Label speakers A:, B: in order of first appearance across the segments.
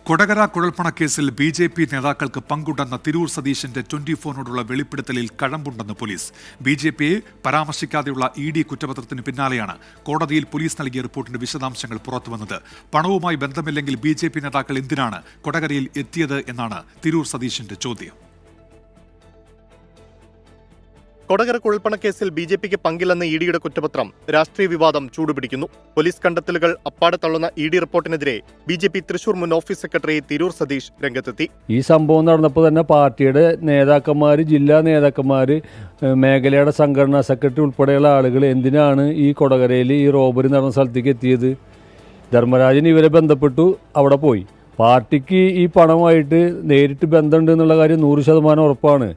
A: Kodakara കുഴൽപ്പണക്കേസിൽ BJP. നേതാക്കൾക്ക് പങ്കുണ്ടെന്ന തിരൂർ സതീശന്റെ 24-നോടുള്ള വെളിപ്പെടുത്തലിൽ കഴമ്പുണ്ടെന്ന് police. ബി.ജെ.പിയെ പരാമർശിക്കാതെയുള്ള ED. കുറ്റപത്രത്തിന് പിന്നാലെയാണ് കോടതിയിൽ പോലീസ് നൽകിയ റിപ്പോർട്ടിന്റെ വിശദാംശങ്ങൾ പുറത്തുവന്നത്. പണവുമായി ബന്ധമില്ലെങ്കിൽ ബി.ജെ.പി. നേതാക്കൾ എന്തിനാണ് കൊടകരയിൽ എത്തിയത് എന്നാണ് തിരൂർ സതീശന്റെ ചോദ്യം.
B: കൊടകര കുഴൽപ്പണക്കേസിൽ ബി.ജെ.പിക്ക് പങ്കില്ലെന്ന ഇ.ഡിയുടെ കുറ്റപത്രം രാഷ്ട്രീയ വിവാദം ചൂടുപിടിക്കുന്നു. പോലീസ് കണ്ടെത്തലുകൾ അപ്പാടെ തള്ളുന്ന ഇ.ഡി റിപ്പോർട്ടിനെതിരെ ബി.ജെ.പി. തൃശൂർ മുൻ ഓഫീസ് സെക്രട്ടറി തിരൂർ സതീഷ് രംഗത്തെത്തി.
C: ഈ സംഭവം നടന്നപ്പോൾ തന്നെ പാർട്ടിയുടെ നേതാക്കന്മാർ, ജില്ലാ നേതാക്കന്മാർ, മേഖലയുടെ സംഘടനാ സെക്രട്ടറി ഉൾപ്പെടെയുള്ള ആളുകൾ എന്തിനാണ് ഈ കൊടകരയിൽ ഈ റോബറി നടന്ന സ്ഥലത്തേക്ക് എത്തിയത്? ധർമ്മരാജൻ ഇവരെ ബന്ധപ്പെട്ടു, അവിടെ പോയി. പാർട്ടിക്ക് ഈ പണമായിട്ട് നേരിട്ട് ബന്ധമുണ്ട് എന്നുള്ള കാര്യം 100% ഉറപ്പാണ്.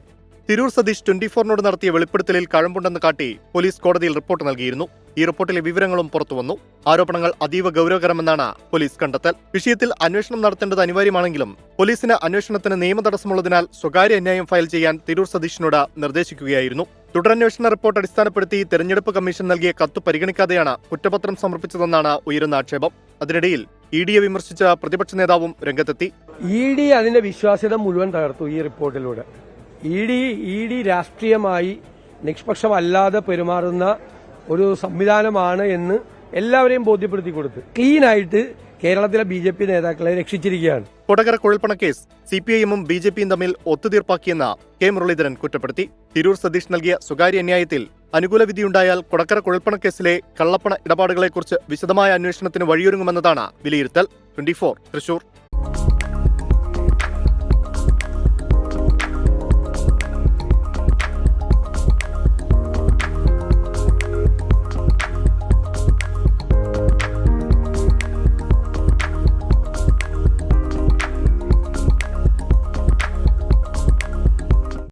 B: തിരൂർ സതീഷ് 24-നോട് നടത്തിയ വെളിപ്പെടുത്തലിൽ കഴമ്പുണ്ടെന്ന് കാട്ടി പോലീസ് കോടതിയിൽ റിപ്പോർട്ട് നൽകിയിരുന്നു. ഈ റിപ്പോർട്ടിലെ വിവരങ്ങളും പുറത്തുവന്നു. ആരോപണങ്ങൾ അതീവ ഗൗരവകരമെന്നാണ് പോലീസ് കണ്ടെത്തൽ. വിഷയത്തിൽ അന്വേഷണം നടത്തേണ്ടത് അനിവാര്യമാണെങ്കിലും പോലീസിന് അന്വേഷണത്തിന് നിയമതടസ്സമുള്ളതിനാൽ സ്വകാര്യ അന്യായം ഫയൽ ചെയ്യാൻ തിരൂർ സതീഷിനോട് നിർദ്ദേശിക്കുകയായിരുന്നു. തുടരന്വേഷണ റിപ്പോർട്ട് അടിസ്ഥാനപ്പെടുത്തി തെരഞ്ഞെടുപ്പ് കമ്മീഷൻ നൽകിയ കത്ത് പരിഗണിക്കാതെയാണ് കുറ്റപത്രം സമർപ്പിച്ചതെന്നാണ് ഉയരുന്ന ആക്ഷേപം. അതിനിടയിൽ ഇ.ഡിയെ വിമർശിച്ച പ്രതിപക്ഷ നേതാവും രംഗത്തെത്തി.
D: ഇ.ഡി അതിന്റെ വിശ്വാസ്യത മുഴുവൻ തകർത്തു ഈ റിപ്പോർട്ടിലൂടെ. ഇ.ഡി രാഷ്ട്രീയമായി നിഷ്പക്ഷമല്ലാതെ പെരുമാറുന്ന ഒരു സംവിധാനമാണ് എന്ന് എല്ലാവരെയും ബോധ്യപ്പെടുത്തി കൊടുത്ത് ക്ലീനായിട്ട് കേരളത്തിലെ ബി.ജെ.പി. നേതാക്കളെ രക്ഷിച്ചിരിക്കുകയാണ്.
B: കൊടകര കുഴൽപ്പണക്കേസ് CPIM-ഉം ബി.ജെ.പിയും തമ്മിൽ ഒത്തുതീർപ്പാക്കിയെന്ന് കെ മുരളീധരൻ കുറ്റപ്പെടുത്തി. തിരൂർ സതീഷ് നൽകിയ സ്വകാര്യ അന്യായത്തിൽ അനുകൂല വിധിയുണ്ടായാൽ കൊടകര കുഴൽപ്പണക്കേസിലെ കള്ളപ്പണ ഇടപാടുകളെക്കുറിച്ച് വിശദമായ അന്വേഷണത്തിന് വഴിയൊരുങ്ങുമെന്നതാണ് വിലയിരുത്തൽ. 24 തൃശൂർ.